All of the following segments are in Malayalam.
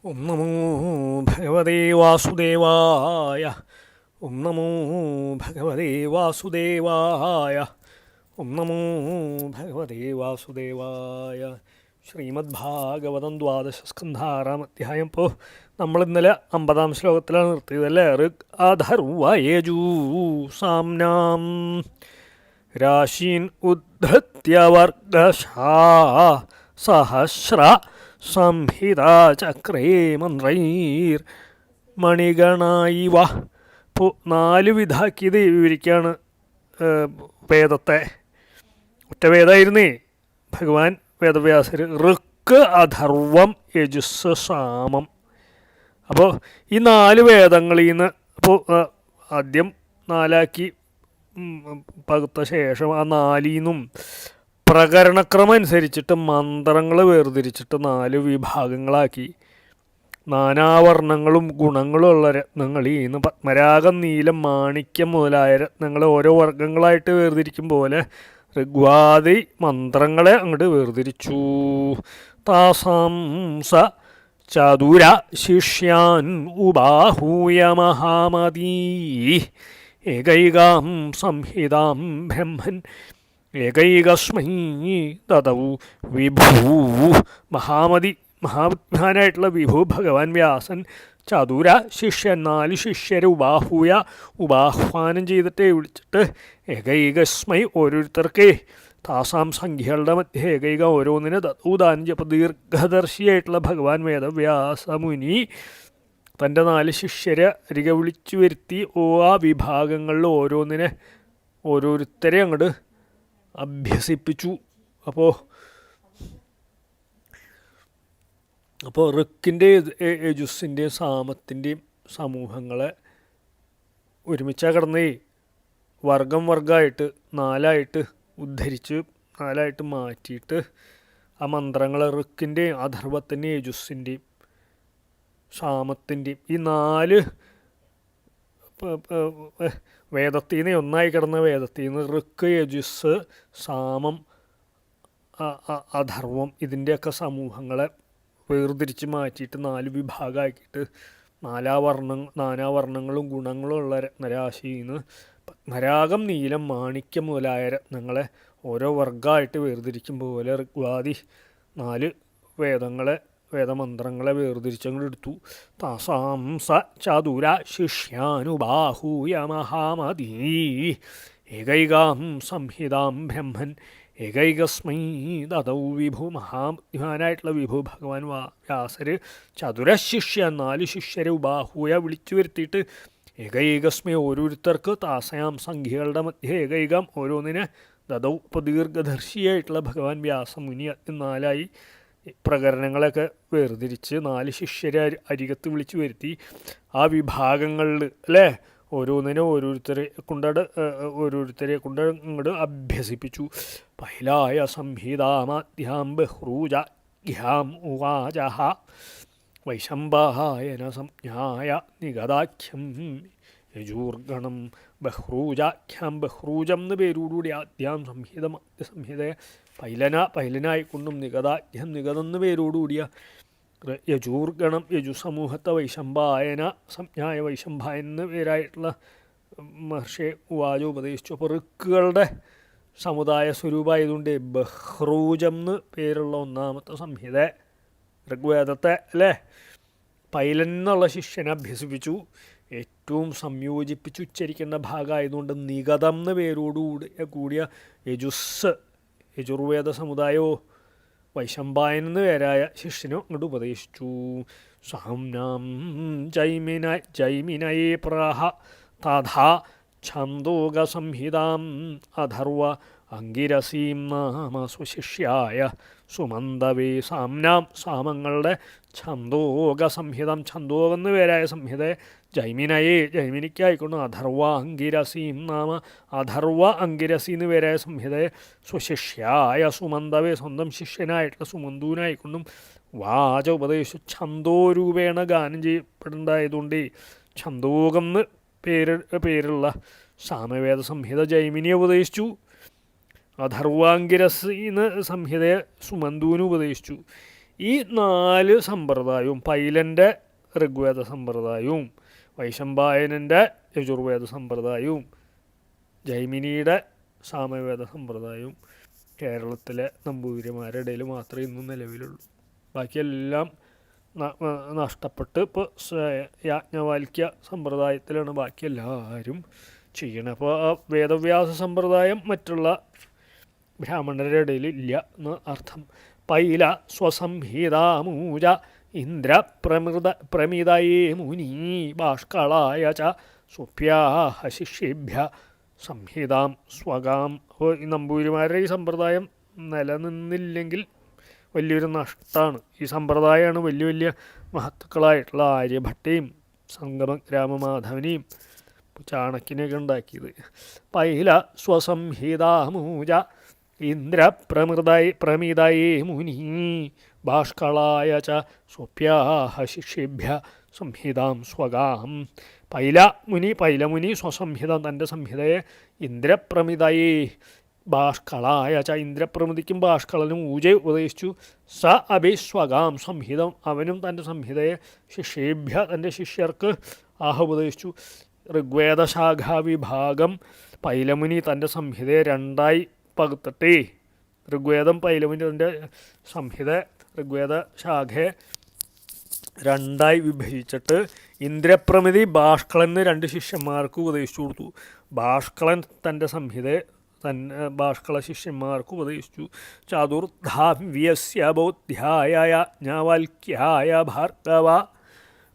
ഓം നമോ ഭഗവതേ വാസുദേവായ. ഓം നമോ ഭഗവതേ വാസുദേവായ. ഓം നമോ ഭഗവതേ വാസുദേവായ. ശ്രീമദ്ഭാഗവതം ദ്വാദശസ്കന്ധ അധ്യായം. ഇപ്പോൾ നമ്മൾ ഇന്നലെ 50-ാം ശ്ലോകത്തിലാണ് നിർത്തിയതല്ലേ. ഋഗ് അധർവയേജൂസാംനാം രാശീൻ ഉദ്ധത്യ വർഗശാ സഹസ്ര സംഹിതാചക്രേ മന്ത്രൈർ മണിഗണായിവ. ഇപ്പോൾ 4 വിധാക്കിയത് വിവരിക്കുകയാണ് വേദത്തെ. ഒറ്റ വേദമായിരുന്നേ ഭഗവാൻ വേദവ്യാസർ. ഋക്ക് അധർവം യജുസ് സാമം. അപ്പോൾ ഈ 4 വേദങ്ങളിൽ നിന്ന് അപ്പോൾ ആദ്യം 4ആക്കി പകുത്ത ശേഷം ആ 4ൽ നിന്നും പ്രകരണക്രമം അനുസരിച്ചിട്ട് മന്ത്രങ്ങൾ വേർതിരിച്ചിട്ട് 4 വിഭാഗങ്ങളാക്കി. നാനാവർണ്ണങ്ങളും ഗുണങ്ങളും ഉള്ള രത്നങ്ങളിൽ നിന്ന് പത്മരാഗം, നീലം, മാണിക്യം മുതലായ രത്നങ്ങളെ ഓരോ വർഗങ്ങളായിട്ട് വേർതിരിക്കും പോലെ ഋഗ്വാദി മന്ത്രങ്ങളെ അങ്ങോട്ട് വേർതിരിച്ചു. താസാം സ ചതുര ശിഷ്യാൻ ഉപാഹൂയ മഹാമതീ ഏകൈകാം സംഹിതാം ബ്രഹ്മൻ ഏകൈകസ്മൈ തദൗ വിഭൂ. മഹാബുദ്ധിമാനായിട്ടുള്ള വിഭു ഭഗവാൻ വ്യാസൻ ചതുര ശിഷ്യൻ 4 ശിഷ്യരെ ഉപാഹ്വാനം ചെയ്തിട്ട് വിളിച്ചിട്ട് ഏകൈകസ്മൈ ഓരോരുത്തർക്ക് താസാം സംഖ്യകളുടെ മധ്യ ഏകൈക ഓരോന്നിന് ദാനം ചെയ്യപ്പോൾ ദീർഘദർശിയായിട്ടുള്ള ഭഗവാൻ വേദവ്യാസമുനി തൻ്റെ 4 ശിഷ്യരെ അരികെ വിളിച്ചു വരുത്തി ആ വിഭാഗങ്ങളിൽ ഓരോരുത്തരെ അങ്ങോട്ട് അഭ്യസിപ്പിച്ചു. അപ്പോൾ ഋക്കിൻ്റെ യജുസിൻ്റെയും സാമത്തിൻ്റെയും സമൂഹങ്ങളെ ഒരുമിച്ചാണ് കിടന്നേ. വർഗമായിട്ട് 4ആയിട്ട് ഉദ്ധരിച്ച് 4ആയിട്ട് മാറ്റിയിട്ട് ആ മന്ത്രങ്ങൾ ഋക്കിൻ്റെയും അധർവത്തിൻ്റെയും യജുസിൻ്റെയും സാമത്തിൻ്റെയും ഈ 4 വേദത്തിൽ നിന്ന് ഒന്നായി കിടന്ന വേദത്തിൽ നിന്ന് ഋക്ക്, യജുസ്, സാമം, അധർവം ഇതിൻ്റെയൊക്കെ സമൂഹങ്ങളെ വേർതിരിച്ച് മാറ്റിയിട്ട് 4 വിഭാഗമാക്കിയിട്ട് നാനാവർണ്ണങ്ങളും ഗുണങ്ങളും ഉള്ള രത്നരാശിയിൽ നിന്ന് പത്മരാഗം, നീലം, മാണിക്യം മുതലായ രത്നങ്ങളെ ഓരോ വർഗമായിട്ട് വേർതിരിക്കും പോലെ ഋഗ്വാദി 4 വേദമന്ത്രങ്ങളെ വേർതിരിച്ചങ്ങോട്ട് എടുത്തു. താസാം സ ചതുര ശിഷ്യാനുബാഹൂയ മഹാമതീ ഏകൈകാം സംഹിതാം ബ്രഹ്മൻ ഏകൈകസ്മൈ ദദൗ വിഭു. മഹാബുദ്ധിമാനായിട്ടുള്ള വിഭു ഭഗവാൻ വ്യാസര് ചതുരശിഷ്യൻ 4 ശിഷ്യരെ ഉബാഹൂയ വിളിച്ചു വരുത്തിയിട്ട് ഏകൈകസ്മൈ ഓരോരുത്തർക്ക് താസയാം സംഖ്യകളുടെ മധ്യ ഏകൈകം ഓരോന്നിന് ദദൗ. ഇപ്പോൾ ദീർഘദർശിയായിട്ടുള്ള ഭഗവാൻ വ്യാസമുനി 4ആയി പ്രകരണങ്ങളൊക്കെ വേർതിരിച്ച് 4 ശിഷ്യരെ അരികത്ത് വിളിച്ചു വരുത്തി ആ വിഭാഗങ്ങളിൽ അല്ലേ ഓരോരുത്തരെ കൊണ്ട് ഇങ്ങോട്ട് അഭ്യസിപ്പിച്ചു. പൈലായ സംഹിതാമാദ്യാം ബഹ്രൂജാഖ്യാം ഉവാച വൈശംബായന സംജ്ഞായ നിഗതാഖ്യം യജൂർഗണം ബഹ്രൂജാഖ്യാം. ബഹ്രൂജം എന്ന് പേരോടുകൂടി ആദ്യാം സംഹിതയെ പൈലനായിക്കൊണ്ടും നിഗതാഖ്യം നിഗതം എന്ന് പേരോടുകൂടിയ യജൂർഗണം യജുസമൂഹത്തെ വൈശംബായന സംജ്ഞായ വൈശംബായൻ എന്ന് പേരായിട്ടുള്ള മഹർഷിയെ ഉവാച ഉപദേശിച്ചു. അപ്പോൾ ഋക്കുകളുടെ സമുദായ സ്വരൂപമായതുകൊണ്ട് ബഹ്രൂജം എന്ന് പേരുള്ള 1-ാമത്തെ സംഹിത ഋഗ്വേദത്തെ അല്ലേ പൈലൻ എന്നുള്ള ശിഷ്യനെ അഭ്യസിപ്പിച്ചു. ഏറ്റവും സംയോജിപ്പിച്ച് ഉച്ചരിക്കേണ്ട ഭാഗമായതുകൊണ്ട് നിഗതം എന്ന പേരോടുകൂടിയ യജുർവേദ സമുദായോ വൈശംബായൻ എന്ന് പേരായ ശിഷ്യനോ അങ്ങോട്ട് ഉപദേശിച്ചു. സാംനാം ജൈമിനയേ പ്രാഹ തഥാ ഛന്ദോഗസംഹിതാം അധർവ അങ്കിരസീം നാമ സ്വശിഷ്യായ സുമന്തവേ. സാമങ്ങളുടെ ഛന്ദോഗസംഹിതം ഛന്ദോകെന്ന് പേരായ സംഹിതയെ ജൈമിനിക്കായിക്കൊണ്ട് അധർവ അങ്കിരസീം നാമ അധർവ അങ്കിരസി എന്ന് പേരായ സംഹിതയെ സ്വശിഷ്യായ സുമന്തവേ സ്വന്തം ശിഷ്യനായിട്ടുള്ള സുമന്തുവിനായിക്കൊണ്ടും വാച ഉപദേശിച്ചു. ഛന്ദോരൂപേണ ഗാനം ചെയ്യപ്പെടേണ്ടതായതുകൊണ്ട് ഛന്ദോകം എന്ന് പേരുള്ള സാമവേദ സംഹിത ജൈമിനിയെ ഉപദേശിച്ചു. അധർവാങ്കിരസ് എന്ന് സംഹിതയെ സുമന്തുവിന് ഉപദേശിച്ചു. ഈ 4 സമ്പ്രദായവും പൈലൻ്റെ ഋഗ്വേദ സമ്പ്രദായവും വൈശമ്പായനൻ്റെ യജുർവേദ സമ്പ്രദായവും ജൈമിനിയുടെ സാമവേദ സമ്പ്രദായവും കേരളത്തിലെ നമ്പൂതിരിമാരുടെ ഇടയിൽ മാത്രമേ ഇന്നും നിലവിലുള്ളൂ. ബാക്കിയെല്ലാം നഷ്ടപ്പെട്ട് ഇപ്പോൾ യാജ്ഞവൽക്യ സമ്പ്രദായത്തിലാണ് ബാക്കി എല്ലാവരും ചെയ്യണത്. അപ്പോൾ ആ വേദവ്യാസ സമ്പ്രദായം മറ്റുള്ള ബ്രാഹ്മണരുടെ ഇടയിൽ ഇല്ല എന്ന് അർത്ഥം. പൈല സ്വസംഹിതാമൂജ ഇന്ദ്ര പ്രമിതയേ മുനി ബാഷ്കളായ ച സുപ്യാഹ ശിഷ്യേഭ്യ സംഹിതാം സ്വകാം. അപ്പോൾ ഈ നമ്പൂതിരിമാരുടെ ഈ സമ്പ്രദായം നിലനിന്നില്ലെങ്കിൽ വലിയൊരു നഷ്ടമാണ്. ഈ സമ്പ്രദായമാണ് വലിയ വലിയ മഹത്തുക്കളായിട്ടുള്ള ആര്യഭട്ടയും സംഗമ രാമമാധവനെയും ചാണക്യനെയൊക്കെ ഉണ്ടാക്കിയത്. പൈല സ്വസംഹിതാമൂജ ഇന്ദ്ര പ്രമിതയേ മുനി ബാഷ്കളായ ച സ്വപ്യാഹ ശിഷ്യേഭ്യ സംഹിതാം സ്വകാം. പൈലമുനി സ്വസംഹിതം തൻ്റെ സംഹിതയെ ഇന്ദ്രപ്രമിതയേ ബാഷ്കളായ ച ഇന്ദ്രപ്രമിതിക്കും ബാഷ്കളനും ഊജ ഉപദേശിച്ചു. സ അഭിസ്വകാം സംഹിതം അവനും തൻ്റെ സംഹിതയെ ശിഷ്യേഭ്യ തൻ്റെ ശിഷ്യർക്ക് ഉപദേശിച്ചു. ഋഗ്വേദശാഖാവിഭാഗം പൈലമുനി തൻ്റെ സംഹിതയെ 2 പകുത്തിട്ടേ ഋഗ്വേദം പൈലമുനി തൻ്റെ സംഹിത ഋഗ്വേദ ശാഖയെ 2 വിഭജിച്ചിട്ട് ഇന്ദ്രപ്രമിതി ബാഷ്കളന് 2 ശിഷ്യന്മാർക്ക് ഉപദേശിച്ചു കൊടുത്തു. ബാഷ്കളൻ തൻ്റെ സംഹിതയെ ബാഷ്കള ശിഷ്യന്മാർക്ക് ഉപദേശിച്ചു. ചതുർധാവ്യസ്യ ബോധ്യായ ജ്ഞവൽക്യായ ഭാർഗവ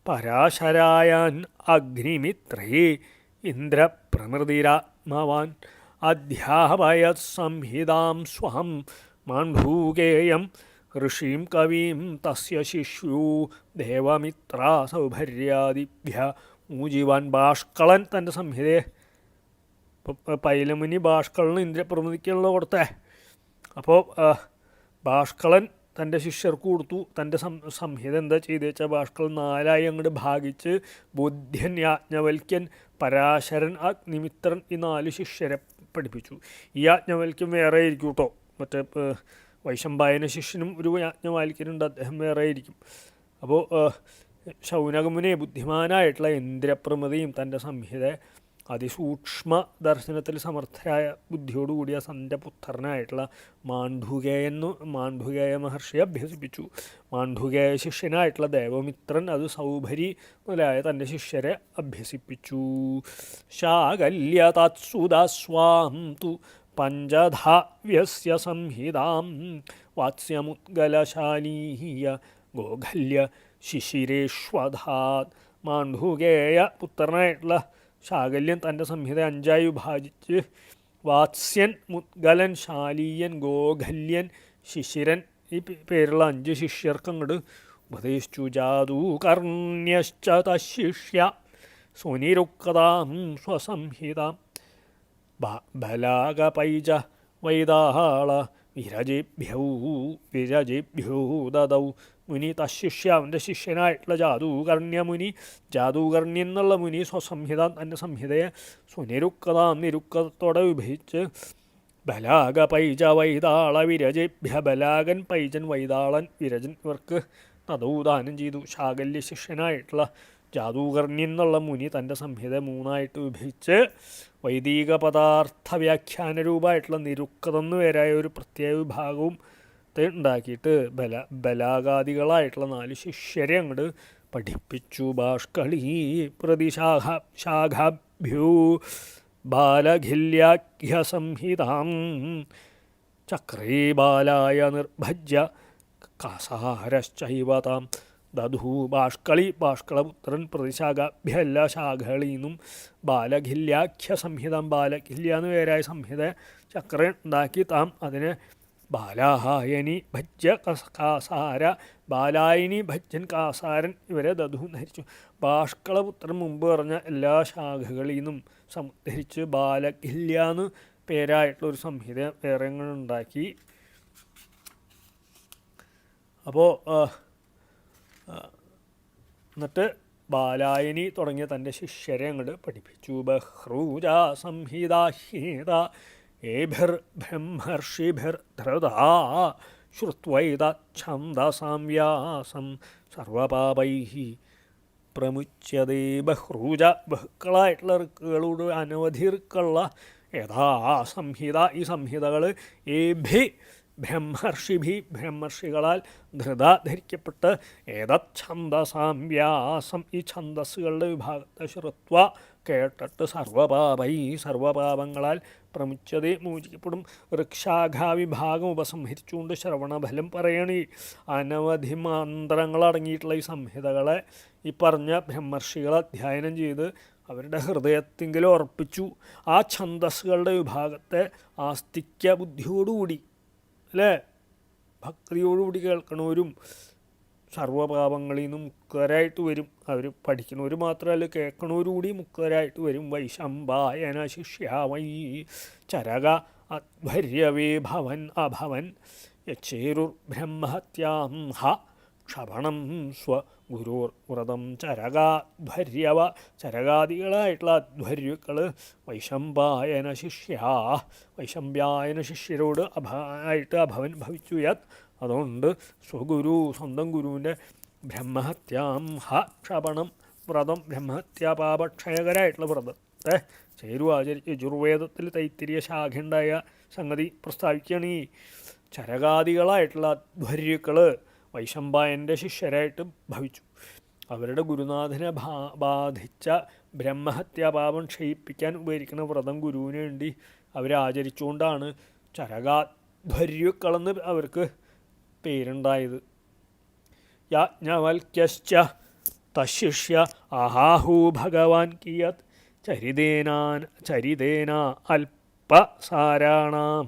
പരാശരായാൻ അഗ്നിമിത്രേ ഇന്ദ്രപ്രമൃതിരാത്മവാൻ അധ്യാപയത് സംഹിതാം സ്വഹം മാണ്ഡൂകേയം ഋഷീം കവീം തസ്യ ശിഷ്യൂ ദേവമിത്രാ സൗഭര്യാദിഭ്യ ഊജിവാൻ. ബാഷ്കളൻ തൻ്റെ സംഹിതയെ പൈലമുനി ബാഷ്കളന് ഇന്ദ്രപ്രമിതിക്കുള്ള കൊടുത്തേ. അപ്പോൾ ബാഷ്കളൻ തൻ്റെ ശിഷ്യർക്ക് കൊടുത്തു. തൻ്റെ സംഹിത എന്താ ചെയ്തു വെച്ചാൽ ബാഷ്കളൻ 4 അങ്ങോട്ട് ഭാഗിച്ച് ബുദ്ധ്യൻ, യാജ്ഞവൽക്യൻ, പരാശരൻ, അഗ്നിമിത്രൻ ഈ 4 ശിഷ്യരെ പഠിപ്പിച്ചു. ഈ യാജ്ഞവൽക്യൻ വേറെ ആയിരിക്കും കേട്ടോ. മറ്റേ വൈശമ്പായന ശിഷ്യനും ഒരു യാജ്ഞവൽക്യനുണ്ട്, അദ്ദേഹം വേറെ ആയിരിക്കും. അപ്പോൾ ശൗനകമുനെ ബുദ്ധിമാനായിട്ടുള്ള ഇന്ദ്രപ്രമിതിയും തൻ്റെ സംഹിത അതിസൂക്ഷ്മ ദർശനത്തിൽ സമർത്ഥരായ ബുദ്ധിയോടുകൂടിയ തൻ്റെ പുത്രനായിട്ടുള്ള മാണ്ഡൂകേയ മഹർഷിയെ അഭ്യസിപ്പിച്ചു. മാണ്ഡൂകേയ ശിഷ്യനായിട്ടുള്ള ദേവമിത്രൻ അത് സൗഭരി മുതലായ തൻ്റെ ശിഷ്യരെ അഭ്യസിപ്പിച്ചു. ശാകല്യ തത്സുദസ്വാം തു പഞ്ചധാവ്യസ്യ സംഹിതാം വാത്സ്യമുദ്ഗലശാലീയ ഗോഖല്യ ശിശിരേഷ്വധാത്. മാണ്ഡൂകേയ പുത്രനായിട്ടുള്ള ശാകല്യൻ തൻ്റെ സംഹിത 5 വിഭാജിച്ച് വാത്സ്യൻ, മുദ്ഗലൻ, ശാലീയൻ, ഗോഖല്യൻ, ശിശിരൻ ഈ പേരുള്ള 5 ശിഷ്യർക്ക് അങ്ങോട്ട് ഉപദേശിച്ചു. ജാതൂകർണ്യശ്ച തശിഷ്യ സുനിരുക്താം സ്വസംഹിതാം ബലാഗപൈജ വൈതാള വിരജേഭ്യോ ദദൗ. മുനി തശിഷ്യ അവൻ്റെ ശിഷ്യനായിട്ടുള്ള ജാതൂകർണ്യൻ എന്നുള്ള മുനി സ്വസംഹിത തൻ്റെ സംഹിതയെ നിരുക്തത്തോടെ വിഭജിച്ച് ബലാഗ പൈജ വൈതാള വിരജേഭ്യ ബലാഗൻ, പൈജൻ, വൈതാളൻ, വിരജൻ ഇവർക്ക് തദൗ ദാനം ചെയ്തു. ശാകല്യ ശിഷ്യനായിട്ടുള്ള ജാതൂകർണ്യൻ എന്നുള്ള മുനി തൻ്റെ സംഹിത 3 വിഭജിച്ച് വൈദിക പദാർത്ഥ വ്യാഖ്യാന രൂപമായിട്ടുള്ള നിരുക്തമെന്ന് പേരായ ഒരു പ്രത്യേക വിഭാഗവും ഉണ്ടാക്കിയിട്ട് ബലാഗാദികളായിട്ടുള്ള 4 ശിഷ്യരെ അങ്ങോട്ട് പഠിപ്പിച്ചു. ബാഷ്കളീ പ്രതിശാഖാഭ്യോ ബാലഖില്യാഖ്യസംഹിതാം ചക്രേ ബാലായ നിർഭജ്യ കാസാരശ്ചൈവ താം ദധു. ബാഷ്കളപുത്രൻ പ്രതിശാഖാഭ്യ എല്ലാ ശാഖകളിൽ നിന്നും ബാലഖില്യാഖ്യ സംഹിതം ബാലഖില്യ എന്ന് പേരായ സംഹിത ചക്ര ഉണ്ടാക്കി താം അതിനെ ബാലായനി ഭജ്യ കാസാര ബാലായനി ഭജ്യൻ കാസാരൻ ഇവരെ ദധു ധരിച്ചു. ബാഷ്കളപുത്രൻ മുമ്പ് പറഞ്ഞ എല്ലാ ശാഖകളിൽ നിന്നും സംധരിച്ച് ബാലഖില്യ എന്ന് പേരായിട്ടുള്ളൊരു സംഹിത വേറെ ഉണ്ടാക്കി. അപ്പോൾ എന്നിട്ട് ബാലായനി തുടങ്ങിയ തൻ്റെ ശിഷ്യരെ അങ്ങോട്ട് പഠിപ്പിച്ചു. ബഹ്രൂജ സംഹിതാഹ്യേത ഏഭിർ ബ്രഹ്മർഷിഭിർ ധൃതാ ശ്രുത്വൈതച്ഛന്ദസാം വ്യാസം സർവപാപൈഃ പ്രമുച്യതേ. ബഹ്റൂജ ബഹുക്കളായിട്ടുള്ള ഋക്കുകളോട് അനവധി ഋക്കുള്ള യഥാ സംഹിത ഈ സംഹിതകൾ ഏഭി ബ്രഹ്മർഷികളാൽ ധരിക്കപ്പെട്ട് ഏതച്ഛന്ദസാം വ്യാസം ഈ ഛന്ദസ്സുകളുടെ വിഭാഗത്തെ ശ്രുത്വ കേട്ടിട്ട് സർവപാപങ്ങളാൽ പ്രമുച്യതേ മോചിക്കപ്പെടും. ഋക്ഷാഖാവിഭാഗം ഉപസംഹരിച്ചുകൊണ്ട് ശ്രവണഫലം പറയണി. അനവധി മന്ത്രങ്ങളടങ്ങിയിട്ടുള്ള ഈ സംഹിതകളെ ഈ പറഞ്ഞ ബ്രഹ്മർഷികൾ അധ്യയനം ചെയ്ത് അവരുടെ ഹൃദയത്തെങ്കിലും ഉറപ്പിച്ചു. ആ ഛന്ദസ്സുകളുടെ വിഭാഗത്തെ ആസ്തിക്യ ബുദ്ധിയോടുകൂടി അല്ലേ ഭക്തിയോടുകൂടി കേൾക്കണവരും സർവപാപങ്ങളിൽ നിന്നും മുക്തരായിട്ട് വരും. അവർ പഠിക്കണവർ മാത്രമല്ല കേൾക്കണവരുകൂടി മുക്തരായിട്ട് വരും. വൈശമ്പായന ശിഷ്യാവൈ ചരക അധ്വര്യവേ ഭവൻ അഭവൻ യച്ചേരുർബ്രഹ്മഹത്യാം ഹ ക്ഷപണം സ്വഗുരുർ വ്രതം. ചരകാദികളായിട്ടുള്ള അധ്വര്യുക്കൾ വൈശമ്പായന ശിഷ്യരോട് അഭവൻ ഭവിച്ചു. യത് അതുകൊണ്ട് സ്വന്തം ഗുരുവിൻ്റെ ബ്രഹ്മഹത്യാം ഹ ക്ഷപണം വ്രതം ബ്രഹ്മഹത്യാപാപക്ഷയകരായിട്ടുള്ള വ്രതത്തെ ചേരുവാചരിച്ച് യജുർവേദത്തിൽ തൈത്തിരിയ ശാഖയുണ്ടായ സംഗതി പ്രസ്താവിക്കുകയാണ്. ഈ ചരകാദികളായിട്ടുള്ള അധ്വര്യുക്കൾ വൈശമ്പായൻ്റെ ശിഷ്യരായിട്ട് ഭവിച്ചു. അവരുടെ ഗുരുനാഥനെ ബാധിച്ച ബ്രഹ്മഹത്യാപാപം ക്ഷയിപ്പിക്കാൻ ഉപകരിക്കുന്ന വ്രതം ഗുരുവിന് വേണ്ടി അവരാചരിച്ചുകൊണ്ടാണ് ചരകാധ്വര്യുക്കളെന്ന് അവർക്ക് പേരുണ്ടായത്. യാജ്ഞവൽക്യശ്ച തശിഷ്യ ആഹാഹു ഭഗവാൻ കിയത് ചരിതേന അല്പസാരാണാം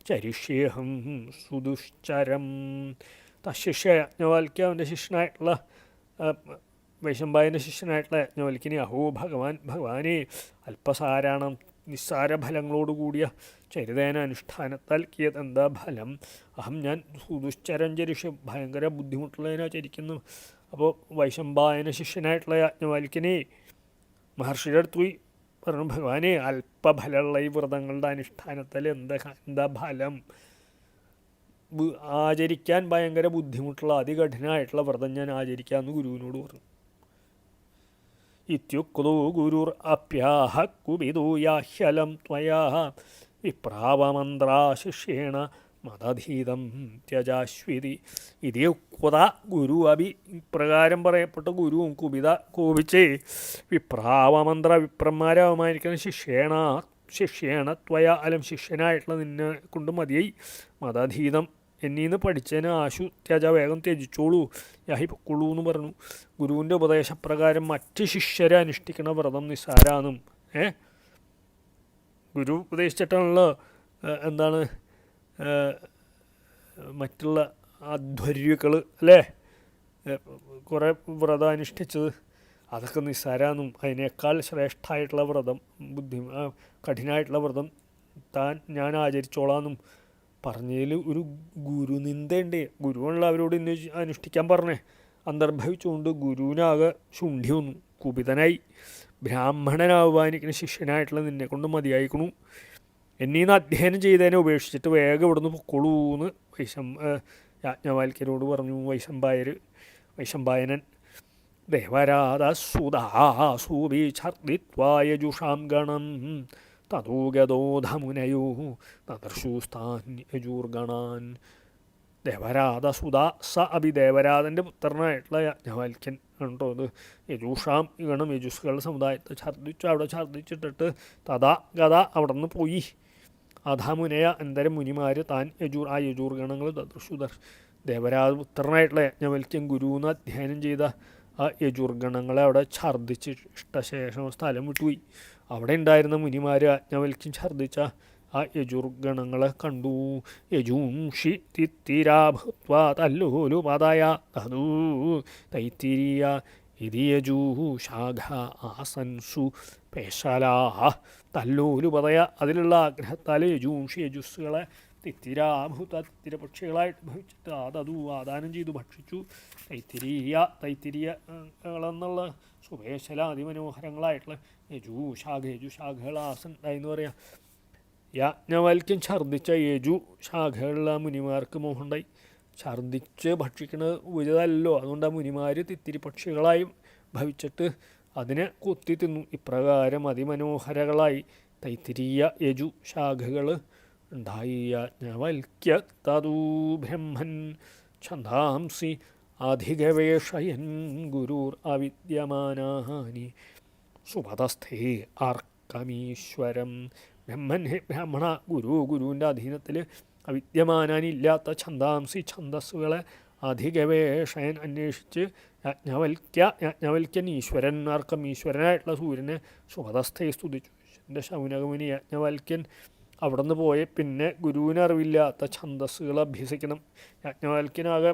ചരിഷ്യേഹം സുദുശ്ചരം. തശിഷ്യ യാജ്ഞവൽക്യ അവൻ്റെ ശിഷ്യനായിട്ടുള്ള വൈശമ്പായൻ്റെ ശിഷ്യനായിട്ടുള്ള യാജ്ഞവൽക്കിനി ഭഗവാനെ അല്പസാരാണം നിസ്സാര ഫലങ്ങളോടുകൂടിയ ചരിതേന അനുഷ്ഠാനത്താൽ കിയത് എന്താ ഫലം. ഞാൻ സുദുശ്ചരം ചരിഷ്യം ഭയങ്കര ബുദ്ധിമുട്ടുള്ളതിനാ ചരിക്കുന്നു. അപ്പോൾ വൈശമ്പായന ശിഷ്യനായിട്ടുള്ള യാജ്ഞവൽക്കിനെ മഹർഷിയുടെ അടുത്ത് പോയി പറഞ്ഞു, ഭഗവാനെ അല്പഫലമുള്ള ഈ വ്രതങ്ങളുടെ അനുഷ്ഠാനത്തിൽ എന്താ ഫലം. ആചരിക്കാൻ ഭയങ്കര ബുദ്ധിമുട്ടുള്ള അതികഠിനമായിട്ടുള്ള വ്രതം ഞാൻ ആചരിക്കാമെന്ന് ഗുരുവിനോട് പറഞ്ഞു. ഇത്യുക്തോ ഗുരുർ അപ്യാഹ കുപിതോ യാഹ്യലം ത്വയാ വിപ്രാവമന്ത്രാ ശിഷ്യേണ മതധീതം ത്യജാശ്വിതി. ഇതേ ഉക്ത ഗുരു ഇപ്രകാരം പറയപ്പെട്ട ഗുരുവും കോപിച്ചേ വിപ്രന്മാരെ അവമാനിക്കുന്ന ശിഷ്യേണ ത്വയ അലം ശിഷ്യനായിട്ടുള്ള നിന്നെ കൊണ്ട് മതിയായി. മതധീതം എന്നീന്ന് പഠിച്ചതിന് ആശു ത്യജ വേഗം ത്യജിച്ചോളൂ യാഹി പൊക്കുള്ളൂ എന്ന് പറഞ്ഞു. ഗുരുവിൻ്റെ ഉപദേശപ്രകാരം മറ്റ് ശിഷ്യരെ അനുഷ്ഠിക്കുന്ന വ്രതം നിസ്സാരാന്നും ഗുരു ഉപദേശിച്ചിട്ടാണല്ലോ എന്താണ് മറ്റുള്ള അധ്വര്യുക്കൾ അല്ലേ കുറേ വ്രതം അനുഷ്ഠിച്ചത്. അതൊക്കെ നിസ്സാരാന്നും അതിനേക്കാൾ ശ്രേഷ്ഠമായിട്ടുള്ള വ്രതം കഠിനമായിട്ടുള്ള വ്രതം ഞാൻ ആചരിച്ചോളാന്നും പറഞ്ഞതിൽ ഒരു ഗുരുനിന്ദയുണ്ട്. ഗുരുവാണല്ലോ അവരോട് ഇന്ന് അനുഷ്ഠിക്കാൻ പറഞ്ഞേ. അന്തർഭവിച്ചുകൊണ്ട് ഗുരുവിനാകെ ശുണ്ഠി വന്നു, കുപിതനായി. ബ്രാഹ്മണനെ അവമാനിക്കുന്ന ശിഷ്യനായിട്ടുള്ള നിന്നെ കൊണ്ട് മതിയായിക്കണു, എന്നീന്ന് അധ്യയനം ചെയ്തതിനെ ഉപേക്ഷിച്ചിട്ട് വേഗം ഇവിടുന്ന് പൊക്കോളൂന്ന് യാജ്ഞവൽക്യരോട് പറഞ്ഞു വൈശമ്പായനൻ. ദേവരാധസുധാസൂപി ഛർദിത്വായജുഷാം ഗണം തതോ ഗതോധമുനയോ നദർശൂസ്താൻ യജൂർഗണാൻ. ദേവരാധസുധ സ ദേവരാധൻ്റെ പുത്രനായിട്ടുള്ള യാജ്ഞവൽക്യൻ കണ്ടോ അത് യജൂഷാം ഗണം യജുസുകളുടെ സമുദായത്തെ അവിടെ ഛർദിച്ചിട്ടിട്ട് തഥാ ഗത അവിടെ നിന്ന് പോയി. അധമുനയ അന്തരം മുനിമാർ താൻ യജൂർ ഗണങ്ങൾ ദർശു ദേവരാജ പുത്രനായിട്ടുള്ള യജ്ഞവൽക്യൻ ഗുരുവിന് അധ്യയനം ചെയ്ത ആ യജുർഗണങ്ങളെ അവിടെ ഛർദ്ദിച്ച് ഇഷ്ടശേഷം സ്ഥലം വിട്ടുപോയി. അവിടെ ഉണ്ടായിരുന്ന മുനിമാർ യജ്ഞവൽക്യൻ ഛർദ്ദിച്ച ആ യജുർഗണങ്ങളെ കണ്ടു. യജൂംഷി തിത്തിരാഭൂത്വാ തല്ലോലുപദയ തദൂ തൈത്തിരിയ ഇതി യജൂശാഖ ആസൻസു പേശലാഹ. തല്ലോലുപദയ അതിലുള്ള ആഗ്രഹത്താൽ യജുസുകളെ തിത്തിരപക്ഷികളായിട്ട് ഭവിച്ചിട്ട് അതതു ആദാനം ചെയ്തു ഭക്ഷിച്ചു. തൈത്തിരിയകളെന്നുള്ള സുപേശല അതിമനോഹരങ്ങളായിട്ടുള്ള യജുശാഖകൾ ആസൻ ഉണ്ടായെന്ന് പറയാം. യാജ്ഞവൽക്യൻ ഛർദ്ദിച്ച യജു ശാഖകളുള്ള മുനിമാർക്ക് മോഹമുണ്ടായി. ഛർദ്ദിച്ച് ഭക്ഷിക്കുന്നത് ഉചിതമല്ലോ. അതുകൊണ്ട് ആ മുനിമാർ തിത്തിരി പക്ഷികളായി ഭവിച്ചിട്ട് അതിനെ കൊത്തി തിന്നു. ഇപ്രകാരം അതിമനോഹരകളായി തൈത്തിരീയ യജു ശാഖകൾ ഉണ്ടായി. യാജ്ഞവൽക്യ തദൂ ബ്രഹ്മൻ ഛന്ദാംസി അധിഗവേഷയൻ ഗുരുർ അവിദ്യമാനാനി സുപതസ്ഥേ ആർക്കമീശ്വരം. ബ്രഹ്മൻ ഹേ ബ്രാഹ്മണ, ഗുരുവിൻ്റെ അധീനത്തിൽ അവിദ്യമാനാനില്ലാത്ത ഛന്ദാംസി ഛന്ദസ്സുകളെ അധിഗവേഷയൻ അന്വേഷിച്ച് യാജ്ഞവൽക്യൻ ഈശ്വരൻ ആർക്കം ഈശ്വരനായിട്ടുള്ള സൂര്യനെ സുപതസ്ഥയെ സ്തുതിച്ചു. എൻ്റെ ശൗനകമുനി യാജ്ഞവൽക്യൻ അവിടെ നിന്ന് പോയ പിന്നെ ഗുരുവിന് അറിവില്ലാത്ത ഛന്ദസ്സുകൾ അഭ്യസിക്കണം. യാജ്ഞവൽക്യനാകെ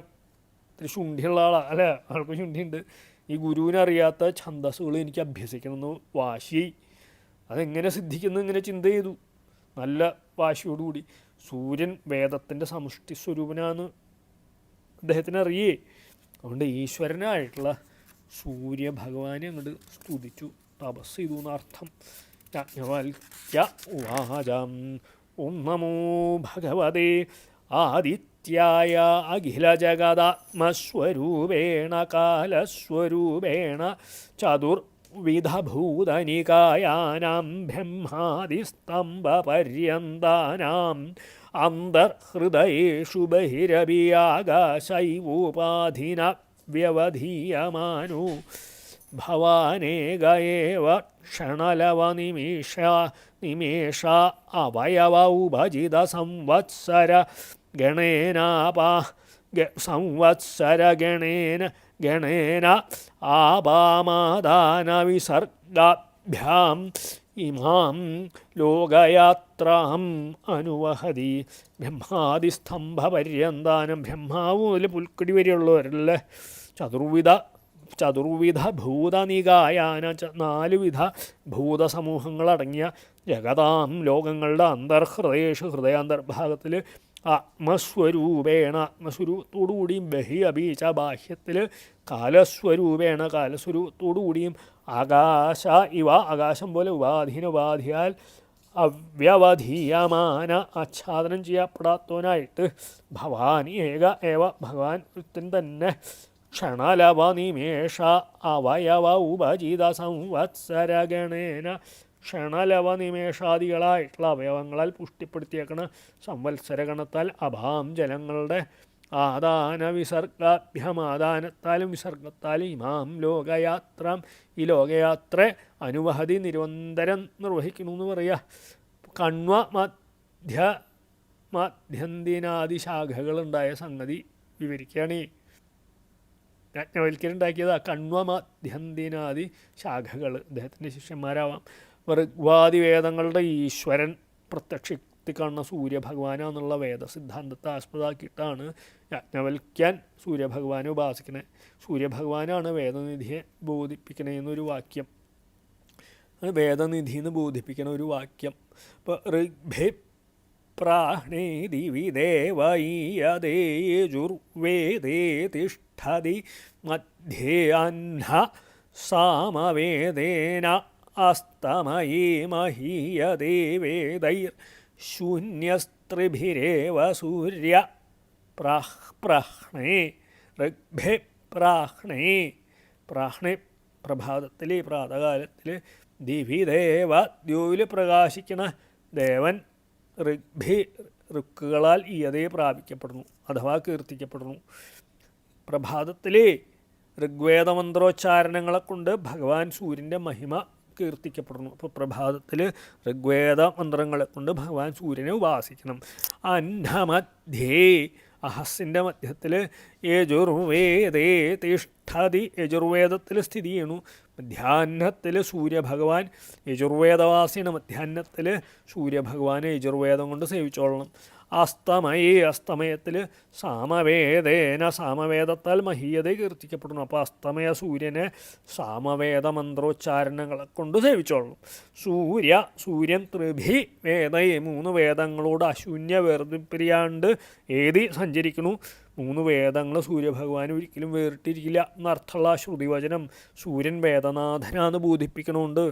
ഇത്തിരി ശുണ്ഠിയുള്ള ആളാണ്, അല്ലേ? ആൾക്ക് ശുണ്ഠിയുണ്ട്. ഈ ഗുരുവിനറിയാത്ത ഛന്ദസ്സുകൾ എനിക്ക് അഭ്യസിക്കണമെന്ന് വാശി. അതെങ്ങനെ സിദ്ധിക്കുന്നു ഇങ്ങനെ ചിന്ത ചെയ്തു നല്ല വാശിയോടുകൂടി. സൂര്യൻ വേദത്തിൻ്റെ സമുഷ്ടി സ്വരൂപനാന്ന് അദ്ദേഹത്തിന് അറിയേ. അതുകൊണ്ട് ഈശ്വരനായിട്ടുള്ള സൂര്യഭഗവാനെ അങ്ങോട്ട് സ്തുതിച്ചു, തപസ് ചെയ്തു എന്നർത്ഥം. യാജ്ഞവൽക്യ ഉവാചം ഓം നമോ ഭഗവതേ ആദിത്യായ അഖിലജഗദാത്മസ്വരൂപേണ കാലസ്വരൂപേണ ചതുർവിധഭൂതനികായാനാം ബ്രഹ്മാദിസ്തംഭപര്യന്താനാം അന്തർഹൃദയേഷു ബഹിരപി ആകാശൈവോപാധിന വ്യവധീയമാനോ ഭവാനേക ഏവ ക്ഷണലവനിമേഷ അവയവ ഉപജിത സംവത്സര ഗണേന ആപാമാദാന വിസർഗാഭ്യാം ഇമാം ലോകയാത്രാം അനുവഹതി. ബ്രഹ്മാദിസ്തംഭപര്യന്താനം, ബ്രഹ്മാവ് മുതൽ പുൽക്കടി വരെയുള്ളവരല്ലേ. ചതുർവിധ ഭൂതനികായാന, 4 വിധ ഭൂതസമൂഹങ്ങളടങ്ങിയ ജഗതാം ലോകങ്ങളുടെ അന്തർഹൃദയേഷു ഹൃദയാന്തർഭാഗത്തിൽ ആത്മസ്വരൂപേണ ആത്മസ്വരൂപത്തോടുകൂടിയും ബഹി അബീച്ച ബാഹ്യത്തിൽ കാലസ്വരൂപേണ കാലസ്വരൂപത്തോടുകൂടിയും ആകാശ ഇവ ആകാശം പോലെ ഉപാധിയാൽ അവ്യവധീയമാന ആച്ഛാദനം ചെയ്യപ്പെടാത്തവനായിട്ട് ഭവാൻ ഏക ഏവ ഭഗവാൻ ഒരുത്തൻ തന്നെ ക്ഷണലവനിമേഷ അവയവ ഉപജിത സംവത്സരഗണേന ക്ഷണലവനിമേഷാദികളായിട്ടുള്ള അവയവങ്ങളാൽ പുഷ്ടിപ്പെടുത്തിയേക്കണ സംവത്സരഗണത്താൽ അഭാം ജലങ്ങളുടെ ആദാന വിസർഗാഭ്യമാദാനത്താലും വിസർഗത്താലും ഇമാം ലോകയാത്രാം ഈ ലോകയാത്ര അനുവഹതി നിരന്തരം നിർവഹിക്കണമെന്ന് പറയുക. കണ്വ മധ്യന്തിനാദി ശാഖകളുണ്ടായ സംഗതി വിവരിക്കുകയാണ്. യാജ്ഞവൽക്യരുണ്ടാക്കിയത് കണ്വ മധ്യന്തിനാദി ശാഖകൾ അദ്ദേഹത്തിൻ്റെ ശിഷ്യന്മാരാവാം. ഋഗ്വാദി വേദങ്ങളുടെ ഈശ്വരൻ പ്രത്യക്ഷത്തിൽ കാണുന്ന സൂര്യഭഗവാനാന്നുള്ള വേദസിദ്ധാന്തത്തെ ആസ്പദമാക്കിയിട്ടാണ് യാജ്ഞവൽക്യൻ സൂര്യഭഗവാനെ ഉപാസിക്കുന്നത്. സൂര്യഭഗവാനാണ് വേദനിധിയെ ബോധിപ്പിക്കണേന്നൊരു വാക്യം, വേദനിധി എന്ന് ബോധിപ്പിക്കണ ഒരു വാക്യം. ഇപ്പോൾ ഋഗ്ഭേ പ്രാണേ ദിവി ദേവൈയതേജുർവേദേ തിഷ്ഠതി മധ്യേ അഹ്ന സാമവേദേന അസ്തമയേ മഹീയതേ വേദൈർശൂന്യസ്ത്രിഭിരേവ സൂര്യ പ്രാഹ്ണേ ഋഗ്ഭേ പ്രാഹ്ണേ പ്രഭാതത്തിൽ പ്രാതകാലത്തിൽ ദിവിദേവ ദ്യോവിൽ പ്രകാശിക്കണ ദേവൻ ഋക്കുകളാൽ ഈയതേ പ്രാപിക്കപ്പെടുന്നു അഥവാ കീർത്തിക്കപ്പെടുന്നു. പ്രഭാതത്തിലെ ഋഗ്വേദമന്ത്രോച്ചാരണങ്ങളെ കൊണ്ട് ഭഗവാൻ സൂര്യൻ്റെ മഹിമ കീർത്തിക്കപ്പെടുന്നു. അപ്പോൾ പ്രഭാതത്തിൽ ഋഗ്വേദ മന്ത്രങ്ങളെ കൊണ്ട് ഭഗവാൻ സൂര്യനെ ഉപാസിക്കണം. അന്നമധ്യേ അഹസിൻ്റെ മധ്യത്തിൽ യജുർവേദേ തിഷ്ഠതി യജുർവേദത്തിൽ സ്ഥിതി ചെയ്യണു. മധ്യാഹ്നത്തിൽ സൂര്യഭഗവാൻ യജുർവേദവാസിയാണ്. മധ്യാഹ്നത്തിൽ സൂര്യഭഗവാനെ യജുർവേദം കൊണ്ട് സേവിച്ചോളണം. അസ്തമയത്തിൽ സാമവേദത്താൽ മഹീയത കീർത്തിക്കപ്പെടുന്നു. അപ്പോൾ അസ്തമയ സൂര്യനെ സാമവേദ മന്ത്രോച്ചാരണങ്ങളെ കൊണ്ട് സേവിച്ചോളണം. സൂര്യൻ ത്രിഭി വേദയെ 3 വേദങ്ങളോട് അശൂന്യ വേർതിരിയാണ്ട് ഏതി സഞ്ചരിക്കുന്നു. 3 വേദങ്ങൾ സൂര്യഭഗവാൻ ഒരിക്കലും വേറിട്ടിരിക്കില്ല എന്നർത്ഥമുള്ള ശ്രുതിവചനം സൂര്യൻ വേദനാഥനാന്ന് ബോധിപ്പിക്കണമുണ്ട്.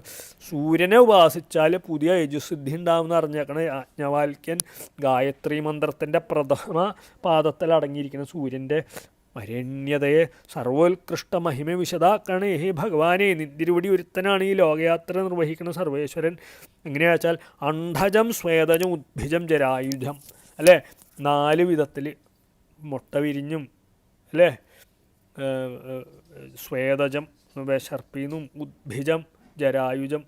സൂര്യനെ ഉപാസിച്ചാൽ പുതിയ യജുസിദ്ധി ഉണ്ടാവുമെന്ന് അറിഞ്ഞേക്കണേ. യാജ്ഞവൽക്യൻ ഗായത്രി മന്ത്രത്തിൻ്റെ പ്രഥമ പാദത്തിൽ അടങ്ങിയിരിക്കുന്ന സൂര്യൻ്റെ വരണ്യതയെ സർവോത്കൃഷ്ട മഹിമ വിശദാക്കണേ. ഹേ ഭഗവാനെ, നിന്തിരുവടി ഒരുത്തനാണ് ഈ ലോകയാത്ര നിർവഹിക്കുന്ന സർവേശ്വരൻ. എങ്ങനെയാ വെച്ചാൽ അണ്ഡജം ശ്വേതജം ഉദ്ഭിജം ജരായുധം അല്ലേ, 4 വിധത്തിൽ മുട്ട വിരിഞ്ഞും അല്ലേ, ശ്വേതജം വിശർപ്പിന്നും ഉദ്ഭിജം ജരായുജം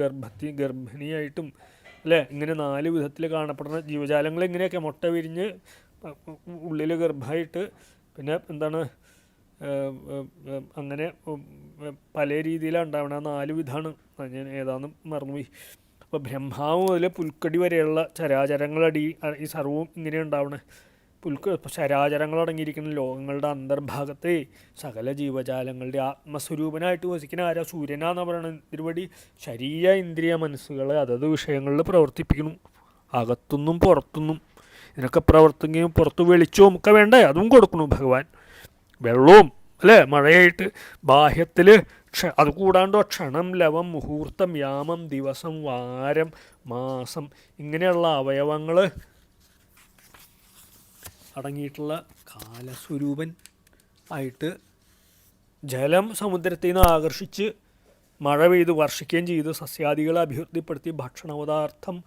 ഗർഭിണിയായിട്ടും അല്ലേ, ഇങ്ങനെ 4 വിധത്തിൽ കാണപ്പെടുന്ന ജീവജാലങ്ങൾ എങ്ങനെയൊക്കെ മുട്ട വിരിഞ്ഞ് ഉള്ളിൽ ഗർഭമായിട്ട് പിന്നെ എന്താണ് അങ്ങനെ പല രീതിയിലാണ് ഉണ്ടാവണത്. 4 വിധമാണ്, ഞാൻ ഏതാണെന്ന് മറന്നുപോയി. അപ്പോൾ ബ്രഹ്മാവ് മുതൽ പുൽക്കടി വരെയുള്ള ചരാചരങ്ങളടി ഈ സർവവും ഇങ്ങനെ ഉണ്ടാവണേ. ചരാചരങ്ങൾ അടങ്ങിയിരിക്കുന്ന ലോകങ്ങളുടെ അന്തർഭാഗത്തെ സകല ജീവജാലങ്ങളുടെ ആത്മസ്വരൂപനായിട്ട് വസിക്കുന്ന ആരാ? സൂര്യനാന്ന് പറയുന്നത്. തിരുവടി ശരീര ഇന്ദ്രിയ മനസ്സുകളെ അതത് വിഷയങ്ങളിൽ പ്രവർത്തിപ്പിക്കുന്നു, അകത്തുനിന്നും പുറത്തുനിന്നും. ഇതിനൊക്കെ പ്രവർത്തിക്കുകയും പുറത്ത് വെളിച്ചവും ഒക്കെ വേണ്ടേ, അതും കൊടുക്കുന്നു ഭഗവാൻ. വെള്ളവും അല്ലേ, മഴയായിട്ട് ബാഹ്യത്തിൽ അത് കൂടാണ്ടോ ക്ഷണം ലവം മുഹൂർത്തം യാമം ദിവസം വാരം മാസം ഇങ്ങനെയുള്ള അവയവങ്ങൾ അടങ്ങിയിട്ടുള്ള കാലസ്വരൂപൻ ആയിട്ട് ജലം സമുദ്രത്തിൽ നിന്ന് ആകർഷിച്ച് മഴ പെയ്ത് വർഷിക്കുകയും ചെയ്ത് സസ്യാദികളെ അഭിവൃദ്ധിപ്പെടുത്തി ഭക്ഷണപദാർത്ഥം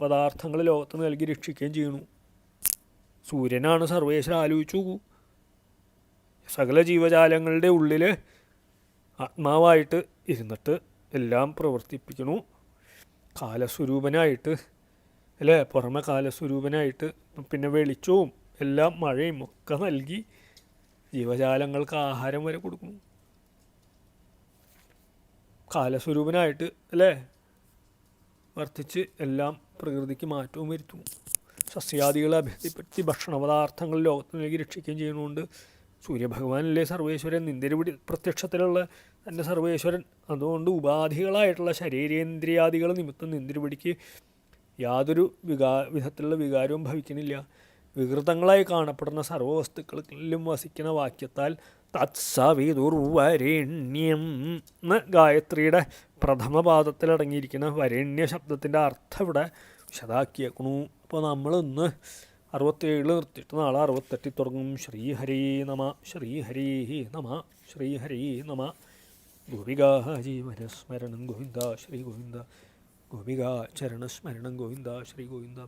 പദാർത്ഥങ്ങൾ ലോകത്ത് നൽകി രക്ഷിക്കുകയും ചെയ്യണു. സൂര്യനാണ് സർവേശ്വരൻ. ആലോചിച്ചു നോക്കൂ, സകല ജീവജാലങ്ങളുടെ ഉള്ളിൽ ആത്മാവായിട്ട് ഇരുന്നിട്ട് എല്ലാം പ്രവർത്തിപ്പിക്കണു. കാലസ്വരൂപനായിട്ട് അല്ലേ, പുറമെ കാലസ്വരൂപനായിട്ട് പിന്നെ വെളിച്ചവും എല്ലാം മഴയും ഒക്കെ നൽകി ജീവജാലങ്ങൾക്ക് ആഹാരം വരെ കൊടുക്കുന്നു. കാലസ്വരൂപനായിട്ട് അല്ലേ വർത്തിച്ച് എല്ലാം പ്രകൃതിക്ക് മാറ്റവും വരുത്തും. സസ്യാദികളെ അഭിവൃദ്ധിപ്പെടുത്തി ഭക്ഷണപദാർത്ഥങ്ങൾ ലോകത്ത് നൽകി രക്ഷിക്കുകയും ചെയ്യുന്നതുകൊണ്ട് സൂര്യഭഗവാനല്ലേ സർവേശ്വരൻ, നിന്തിരുവടി പ്രത്യക്ഷത്തിലുള്ള തൻ്റെ സർവേശ്വരൻ. അതുകൊണ്ട് ഉപാധികളായിട്ടുള്ള ശരീരേന്ദ്രിയാദികൾ നിമിത്തം നിന്തിരുവടിക്ക് യാതൊരു വിധത്തിലുള്ള വികാരവും ഭവിക്കുന്നില്ല. വികൃതങ്ങളായി കാണപ്പെടുന്ന സർവ്വവസ്തുക്കളിലും വസിക്കുന്ന വാക്യത്താൽ തത്സവിതുർവരേണ്യം എന്ന് ഗായത്രിയുടെ പ്രഥമ പാദത്തിലടങ്ങിയിരിക്കുന്ന വരേണ്യ ശബ്ദത്തിൻ്റെ അർത്ഥം ഇവിടെ വിശദാക്കിയേക്കണു. അപ്പോൾ നമ്മളിന്ന് 67 നിർത്തിയിട്ട് നാളെ 68 തുടങ്ങും. ശ്രീഹരേ നമ, ശ്രീഹരേ നമ, ശ്രീഹരേ നമ. ഗോപികാ ജീവനസ്മരണം ഗോവിന്ദ ശ്രീ ഗോവിന്ദ, ഗോപികാ ചരണസ്മരണം ഗോവിന്ദ ശ്രീ ഗോവിന്ദ.